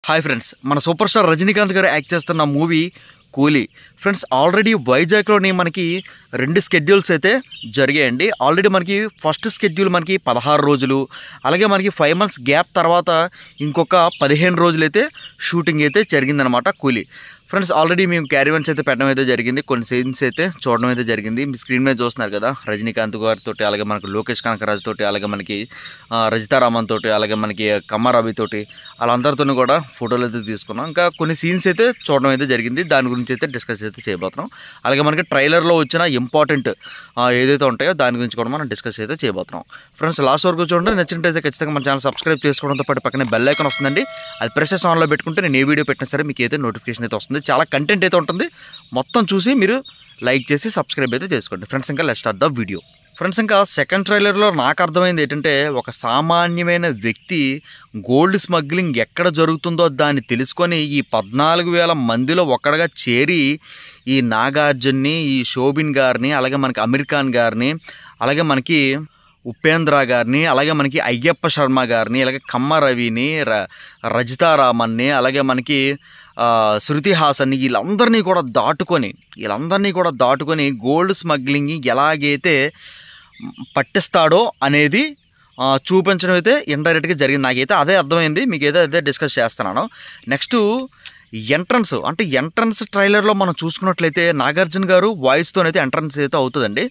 Hi friends, మన super star Rajinikanth గారు act చేస్తున్న మూవీ కూలీ. ఫ్రెండ్స్, ఆల్రెడీ వైజాగ్లోని మనకి 2 స్కెడ్యూల్స్ అయితే జరిగాయండి. ఆల్రెడీ మనకి ఫస్ట్ స్కెడ్యూల్ మనకి 16 రోజులు, అలాగే మనకి 5 months గ్యాప్ తర్వాత ఇంకొక 15 రోజులు అయితే షూటింగ్ అయితే జరిగిందనమాట కూలీ. ఫ్రెండ్స్, ఆల్రెడీ మేము క్యారీవన్స్ అయితే పెట్టడం అయితే జరిగింది, కొన్ని సీన్స్ అయితే చూడడం అయితే జరిగింది. మీ స్క్రీన్ మీద చూస్తున్నారు కదా, రజనీకాంత్ గారితో, అలాగే మనకి లోకేష్ కనకరాజ్ తోటి, అలాగే మనకి రజితారామన్ తోటి, అలాగే మనకి కమ్మారవి తోటి, వాళ్ళందరితో కూడా ఫోటోలు అయితే తీసుకున్నాం. ఇంకా కొన్ని సీన్స్ అయితే చూడడం అయితే జరిగింది, దాని గురించి అయితే డిస్కస్ అయితే చేయబోతున్నాం. అలాగే మనకి ట్రైలర్లో వచ్చిన ఇంపార్టెంట్ ఏదైతే ఉంటాయో దాని గురించి కూడా మనం డిస్కస్ అయితే చేయబోతున్నాం. ఫ్రెండ్స్, లాస్ట్ వరకు చూడండి. నచ్చినట్టయితే ఖచ్చితంగా మన ఛానల్ సబ్స్క్రైబ్ చేసుకోవడంతో పాటు పక్కనే బెల్ ఐకాన్ వస్తుందండి, అది ప్రెస్ చేసి ఆన్లో పెట్టుకుంటే నేను ఏ వీడియో పెట్టినా సరే మీకు అయితే నోటిఫికేషన్ అయితే వస్తుంది. చాలా కంటెంట్ అయితే ఉంటుంది, మొత్తం చూసి మీరు లైక్ చేసి సబ్స్క్రైబ్ అయితే చేసుకోండి. ఫ్రెండ్స్, ఇంకా let's start the video. Friends, ఇంకా సెకండ్ ట్రైలర్లో నాకు అర్థమైంది ఏంటంటే, ఒక సామాన్యమైన వ్యక్తి గోల్డ్ స్మగ్లింగ్ ఎక్కడ జరుగుతుందో దాన్ని తెలుసుకొని ఈ 14,000 మందిలో ఒక్కడగా చేరి ఈ నాగార్జున్ని, ఈ శోభిన్ గారిని, అలాగే మనకి అమీర్ ఖాన్ గారిని, అలాగే మనకి ఉపేంద్ర గారిని, అలాగే మనకి అయ్యప్ప శర్మ గారిని, అలాగే కమ్మారవిని, రజితారామన్ని, అలాగే మనకి శృతి హాసన్ని, వీళ్ళందరినీ కూడా దాటుకొని గోల్డ్ స్మగ్లింగ్ ఎలాగైతే పట్టిస్తాడో అనేది చూపించడం అయితే ఇండైరెక్ట్గా జరిగింది. నాకైతే అదే అర్థమైంది, మీకైతే అదే డిస్కస్ చేస్తున్నాను. నెక్స్ట్ ఎంట్రన్స్ ట్రైలర్లో మనం చూసుకున్నట్లయితే నాగార్జున గారు వాయిస్తోనైతే ఎంట్రన్స్ అయితే అవుతుందండి.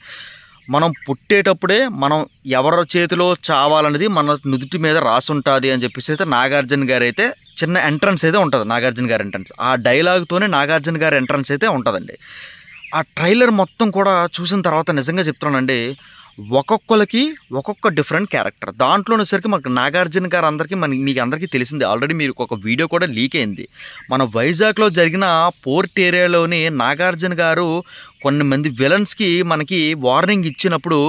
మనం పుట్టేటప్పుడే మనం ఎవరి చేతిలో చావాలనేది మన నుదుటి మీద రాసి ఉంటుంది అని చెప్పేసి అయితే నాగార్జున గారు అయితే చిన్న ఎంట్రన్స్ అయితే ఉంటుంది. నాగార్జున గారి ఎంట్రన్స్, ఆ డైలాగ్తోనే నాగార్జున గారి ఎంట్రన్స్ అయితే ఉంటుందండి. ఆ ట్రైలర్ మొత్తం కూడా చూసిన తర్వాత నిజంగా చెప్తున్నానండి, ఒక్కొక్కరికి ఒక్కొక్క డిఫరెంట్ క్యారెక్టర్. దాంట్లో వచ్చేసరికి మనకు నాగార్జున గారు మీకు అందరికీ తెలిసింది, ఆల్రెడీ మీరు ఒక వీడియో కూడా లీక్ అయింది. మన వైజాగ్లో జరిగిన పోర్ట్ ఏరియాలోని నాగార్జున గారు కొన్ని మంది విలన్స్కి మనకి వార్నింగ్ ఇచ్చినప్పుడు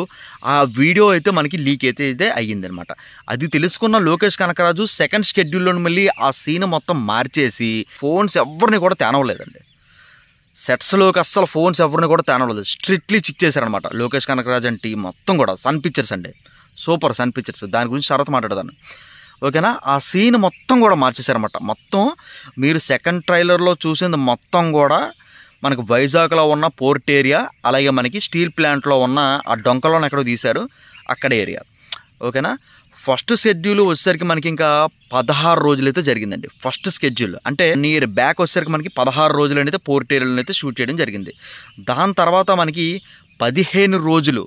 ఆ వీడియో అయితే మనకి లీక్ అయితే అయ్యిందనమాట. అది తెలుసుకున్న లోకేష్ కనకరాజు సెకండ్ షెడ్యూల్లో మళ్ళీ ఆ సీన్ మొత్తం మార్చేసి ఫోన్స్ ఎవరిని కూడా తేనవలేదండి. సెట్స్లోకి అస్సలు ఫోన్స్ ఎవరిని కూడా తేనవలేదు, స్ట్రిక్ట్లీ చెక్ చేశారనమాట లోకేష్ కనకరాజ్ అండ్ టీం మొత్తం కూడా. సన్ పిక్చర్స్ అండి, సూపర్ సన్ పిక్చర్స్, దాని గురించి తర్వాత మాట్లాడదాను, ఓకేనా. ఆ సీన్ మొత్తం కూడా మార్చేశారనమాట. మొత్తం మీరు సెకండ్ ట్రైలర్లో చూసింది మొత్తం కూడా మనకి వైజాగ్లో ఉన్న పోర్ట్ ఏరియా, అలాగే మనకి స్టీల్ ప్లాంట్లో ఉన్న ఆ డొంకలోనే ఎక్కడో తీశారు అక్కడ ఏరియా, ఓకేనా. ఫస్ట్ షెడ్యూల్ వచ్చేసరికి మనకి ఇంకా 16 రోజులు అయితే జరిగిందండి. ఫస్ట్ షెడ్యూల్ అంటే నియర్ బ్యాక్ వచ్చేసరికి మనకి 16 రోజులు అయితే పోర్ట్ ఏరియాలో అయితే షూట్ చేయడం జరిగింది. దాని తర్వాత మనకి 15 రోజులు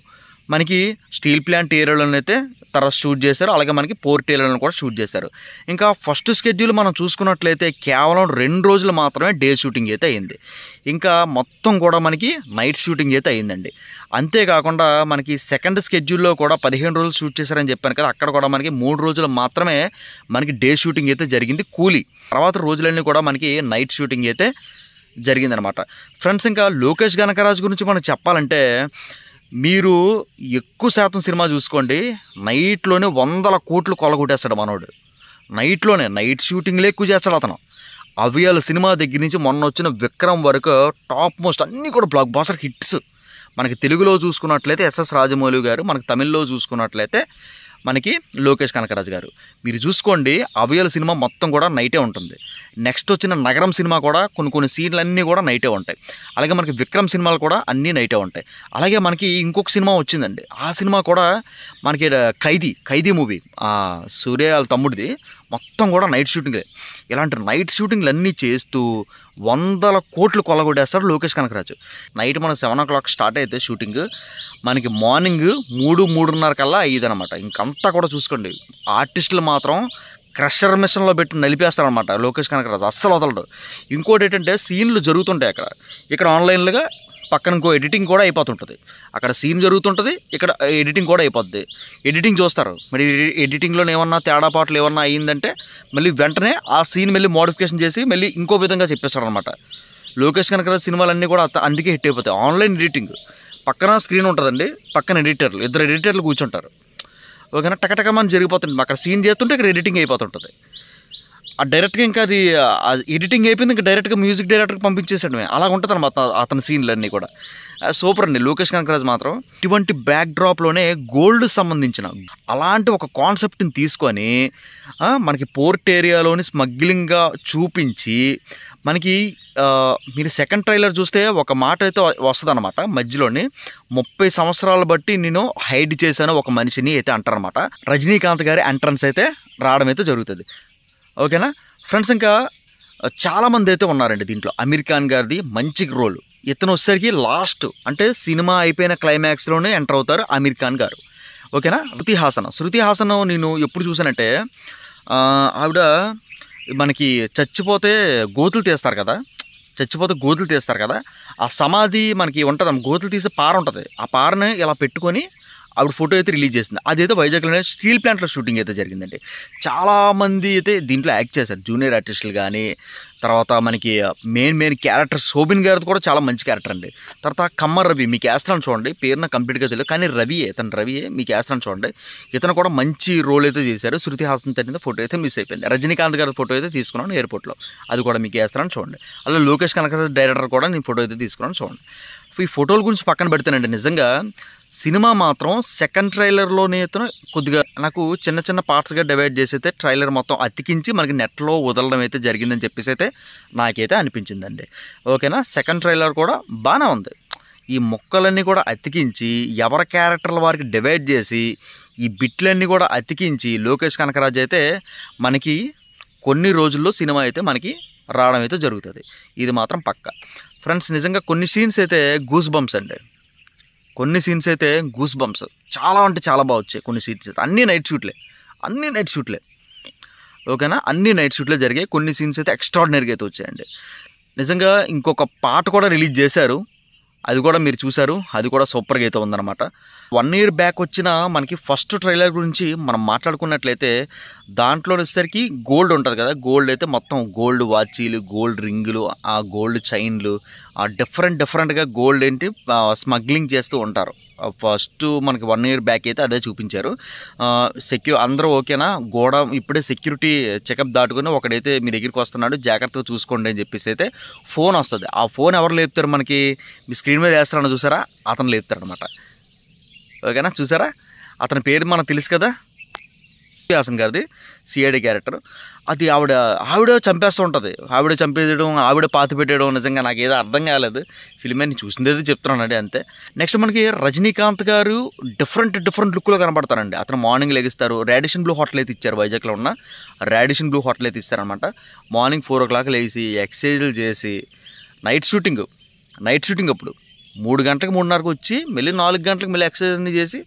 మనకి స్టీల్ ప్లాంట్ ఏరియాలోనే అయితే తర్వాత షూట్ చేశారు, అలాగే మనకి పోర్ట్ ఏరియాలో కూడా షూట్ చేశారు. ఇంకా ఫస్ట్ షెడ్యూల్ మనం చూసుకున్నట్లయితే కేవలం 2 రోజులు మాత్రమే డే షూటింగ్ అయితే అయింది, ఇంకా మొత్తం కూడా మనకి నైట్ షూటింగ్ అయితే అయిందండి. అంతేకాకుండా మనకి సెకండ్ షెడ్యూల్లో కూడా 15 రోజులు షూట్ చేశారని చెప్పాను కదా, అక్కడ కూడా మనకి 3 రోజులు మాత్రమే మనకి డే షూటింగ్ అయితే జరిగింది కూలీ. తర్వాత రోజులన్నీ కూడా మనకి నైట్ షూటింగ్ అయితే జరిగిందనమాట. ఫ్రెండ్స్, ఇంకా లోకేష్ కనకరాజ్ గురించి మనం చెప్పాలంటే, మీరు ఎక్కువ శాతం సినిమా చూసుకోండి, నైట్లోనే 100 కోట్లు కొలగొట్టేస్తాడు మనోడు. నైట్ షూటింగ్లో ఎక్కువ చేస్తాడు అతను. అవియాల సినిమా దగ్గర నుంచి మొన్న వచ్చిన విక్రమ్ వరకు టాప్ మోస్ట్ అన్నీ కూడా బ్లాక్ బాస్టర్ హిట్స్. మనకి తెలుగులో చూసుకున్నట్లయితే ఎస్ఎస్ రాజమౌళి గారు, మనకి తమిళ్లో చూసుకున్నట్లయితే మనకి లోకేష్ కనకరాజ్ గారు. మీరు చూసుకోండి, అవియాల సినిమా మొత్తం కూడా నైటే ఉంటుంది. నెక్స్ట్ వచ్చిన నగరం సినిమా కూడా కొన్ని సీన్లు అన్నీ కూడా నైటే ఉంటాయి. అలాగే మనకి విక్రమ్ సినిమాలు కూడా అన్నీ నైటే ఉంటాయి. అలాగే మనకి ఇంకొక సినిమా వచ్చిందండి, ఆ సినిమా కూడా మనకి ఖైదీ మూవీ, సూర్య వాళ్ళ తమ్ముడిది, మొత్తం కూడా నైట్ షూటింగ్లే. ఇలాంటి నైట్ షూటింగ్లు అన్నీ చేస్తూ 100 కోట్లు కొల్లగొట్టేస్తాడు లోకేష్ కనకరాజు. నైట్ మనం 7 o'clock స్టార్ట్ అయితే షూటింగ్ మనకి మార్నింగ్ 3-3:30 కల్లా అయ్యిదనమాట. ఇంకంతా కూడా చూసుకోండి, ఆర్టిస్టులు మాత్రం క్రషర్ మిషన్లో పెట్టి నలిపేస్తారనమాట లోకేష్ కనకరాజు, అస్సలు వదలడు. ఇంకోటి ఏంటంటే, సీన్లు జరుగుతుంటాయి ఇక్కడ ఆన్లైన్లుగా పక్కన ఇంకో ఎడిటింగ్ కూడా అయిపోతుంటుంది. అక్కడ సీన్ జరుగుతుంటుంది, ఇక్కడ ఎడిటింగ్ కూడా అయిపోద్ది. ఎడిటింగ్ చూస్తారు, మరి ఎడిటింగ్లో ఏమన్నా తేడాపాట్లు ఏమన్నా అయ్యిందంటే మళ్ళీ వెంటనే ఆ సీన్ మళ్ళీ మోడిఫికేషన్ చేసి మళ్ళీ ఇంకో విధంగా చెప్పేస్తారు అనమాట. లోకేష్ కనకరాజ్ సినిమాలన్నీ కూడా అందుకే హిట్ అయిపోతాయి. ఆన్లైన్ ఎడిటింగ్, పక్కన స్క్రీన్ ఉంటుందండి, పక్కన ఇద్దరు ఎడిటర్లు కూర్చుంటారు, ఓకేనా. టకటకమని జరిగిపోతుంది, అక్కడ సీన్ చేస్తుంటే ఇక్కడ ఎడిటింగ్ అయిపోతుంటుంది. ఆ డైరెక్ట్గా ఇంకా అది ఎడిటింగ్ అయిపోయింది, ఇంకా డైరెక్ట్గా మ్యూజిక్ డైరెక్టర్కి పంపించేసాడు. అలా ఉంటుంది అనమాట అతని సీన్లన్నీ కూడా. సూపర్ అండి లోకేష్ కనకరాజ్ మాత్రం. ఇటువంటి బ్యాక్ డ్రాప్లోనే గోల్డ్ సంబంధించిన అలాంటి ఒక కాన్సెప్ట్ని తీసుకొని మనకి పోర్ట్ ఏరియాలోని స్మగ్లింగ్గా చూపించి మనకి మీరు సెకండ్ ట్రైలర్ చూస్తే ఒక మాట అయితే వస్తుంది అనమాట మధ్యలోని 30 సంవత్సరాలు బట్టి నేను హైడ్ చేశాను ఒక మనిషిని అయితే అంటారనమాట. రజనీకాంత్ గారి ఎంట్రన్స్ అయితే రావడం అయితే జరుగుతుంది. ఓకేనా ఫ్రెండ్స్, ఇంకా చాలామంది అయితే ఉన్నారండి దీంట్లో. అమీర్ ఖాన్ గారిది మంచి రోల్. ఇతను వచ్చేసరికి లాస్ట్ అంటే సినిమా అయిపోయిన క్లైమాక్స్లోనే ఎంటర్ అవుతారు అమీర్ ఖాన్ గారు. ఓకేనా. శృతి హాసన్ నేను ఎప్పుడు చూసానంటే ఆవిడ మనకి చచ్చిపోతే గోతులు తీస్తారు కదా, ఆ సమాధి మనకి ఉంటుంది, గోతులు తీసే పార ఉంటుంది, ఆ పారని ఇలా పెట్టుకొని ఆవిడ ఫోటో అయితే రిలీజ్ చేసింది. అదైతే వైజాగ్లోనే స్టీల్ ప్లాంట్లో షూటింగ్ అయితే జరిగిందండి. చాలామంది అయితే దీంట్లో యాక్ట్ చేశారు, జూనియర్ ఆర్టిస్టులు కానీ. తర్వాత మనకి మెయిన్ క్యారెక్టర్ శోభిన్ గారిది కూడా చాలా మంచి క్యారెక్టర్ అండి. తర్వాత కమ్మర్ రవి, మీకు వేస్తాను చూడండి, పేరు నాకు కంప్లీట్గా తెలియదు కానీ రవియే మీకు వేస్తాను చూడండి. ఇతను కూడా మంచి రోల్ అయితే చేశారు. శృతి హాసన్ తన ఫోటో అయితే మిస్ అయిపోయింది. రజనీకాంత్ గారి ఫోటో అయితే తీసుకున్నాను ఎయిర్పోర్ట్లో, అది కూడా మీకు వేస్తాను చూడండి. అలా లోకేష్ కనకరాజ్ డైరెక్టర్ కూడా నేను ఫోటో అయితే తీసుకున్నాను చూడండి. ఈ ఫోటోల గురించి పక్కన పెడతానండి, నిజంగా సినిమా మాత్రం సెకండ్ ట్రైలర్లోనే కొద్దిగా నాకు చిన్న పార్ట్స్గా డివైడ్ చేసి అయితే ట్రైలర్ మొత్తం అతికించి మనకి నెట్లో వదలడం అయితే జరిగిందని చెప్పేసి అయితే నాకైతే అనిపించిందండి. ఓకేనా. సెకండ్ ట్రైలర్ కూడా బాగానే ఉంది. ఈ మొక్కలన్నీ కూడా అతికించి ఎవరి క్యారెక్టర్ల వారికి డివైడ్ చేసి ఈ బిట్లన్నీ కూడా అతికించి లోకేష్ కనకరాజ్ అయితే మనకి కొన్ని రోజుల్లో సినిమా అయితే మనకి రావడం అయితే జరుగుతుంది. ఇది మాత్రం పక్కా ఫ్రెండ్స్. నిజంగా కొన్ని సీన్స్ అయితే గూస్ బంప్స్ అండి, చాలా అంటే చాలా బాగా వచ్చాయి. కొన్ని సీన్స్ అయితే అన్నీ నైట్ షూట్లే. ఓకేనా, అన్నీ నైట్ షూట్లే జరిగాయి. కొన్ని సీన్స్ అయితే ఎక్స్ట్రాడినరీగా అయితే వచ్చాయండి. నిజంగా ఇంకొక పాట కూడా రిలీజ్ చేశారు, అది కూడా మీరు చూశారు, అది కూడా సూపర్గా అయితే ఉందన్నమాట. 1 year బ్యాక్ వచ్చిన మనకి ఫస్ట్ ట్రైలర్ గురించి మనం మాట్లాడుకున్నట్లయితే దాంట్లో వచ్చేసరికి గోల్డ్ ఉంటుంది కదా, గోల్డ్ అయితే మొత్తం గోల్డ్ వాచీలు, గోల్డ్ రింగులు, ఆ గోల్డ్ చైన్లు, ఆ డిఫరెంట్గా గోల్డ్ ఏంటి స్మగ్లింగ్ చేస్తూ ఉంటారు. ఫస్ట్ మనకి 1 year బ్యాక్ అయితే అదే చూపించారు. అందరూ ఓకేనా, గోడ ఇప్పుడే సెక్యూరిటీ చెకప్ దాటుకుని ఒకడైతే మీ దగ్గరికి వస్తున్నాడు, జాగ్రత్తగా చూసుకోండి అని చెప్పేసి అయితే ఫోన్ వస్తుంది. ఆ ఫోన్ ఎవరు లేపుతారు, మనకి మీ స్క్రీన్ మీద వేస్తారని చూసారా, అతను లేపుతారనమాట. ఓకేనా, చూసారా, అతని పేరు మనకు తెలుసు కదా, హాసన్ గారిది సిఐడి క్యారెక్టర్. అది ఆవిడ చంపేస్తూ ఉంటుంది, ఆవిడ చంపేయడం, ఆవిడ పాతి పెట్టేయడం. నిజంగా నాకు ఏదో అర్థం కాలేదు, ఫిల్మే నేను చూసిందేది చెప్తున్నానండి అంతే. నెక్స్ట్ మనకి రజనీకాంత్ గారు డిఫరెంట్ లుక్లో కనబడతారండి. అతను మార్నింగ్ లెగిస్తారు, రాడిషన్ బ్లూ హోటల్ అయితే ఇచ్చారు, వైజాగ్లో ఉన్న రాడిషన్ బ్లూ హోటల్ అయితే ఇస్తారనమాట. మార్నింగ్ 4 o'clock లేచి ఎక్సర్సైజులు చేసి నైట్ షూటింగ్ అప్పుడు 3 గంటలకు 3:30కు వచ్చి మళ్ళీ 4 గంటలకు మళ్ళీ ఎక్సర్సైజ్ అన్ని చేసి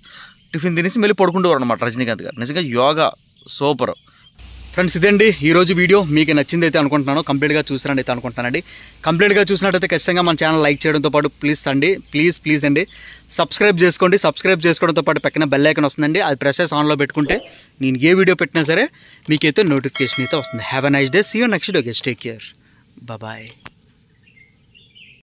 టిఫిన్ తినేసి మళ్ళీ పడుకుంటేవారు అనమాట రజనీకాంత్ గారు. నిజంగా యోగా సూపర్ ఫ్రెండ్స్. ఇదండి ఈరోజు వీడియో, మీకు నచ్చింది అయితే అనుకుంటున్నాను, కంప్లీట్గా చూసినట్టు అయితే అనుకుంటున్నానండి. కంప్లీట్గా చూసినట్టయితే ఖచ్చితంగా మన ఛానల్ లైక్ చేయడంతో పాటు ప్లీజ్ అండి సబ్స్క్రైబ్ చేసుకోవడంతో పాటు పక్కన బెల్ ఐకాన్ వస్తుందండి, అది ప్రెస్ చేసి ఆన్లో పెట్టుకుంటే నేను ఏ వీడియో పెట్టినా సరే మీకైతే నోటిఫికేషన్ అయితే వస్తుంది. Have a nice day, see you next day, take care, bye.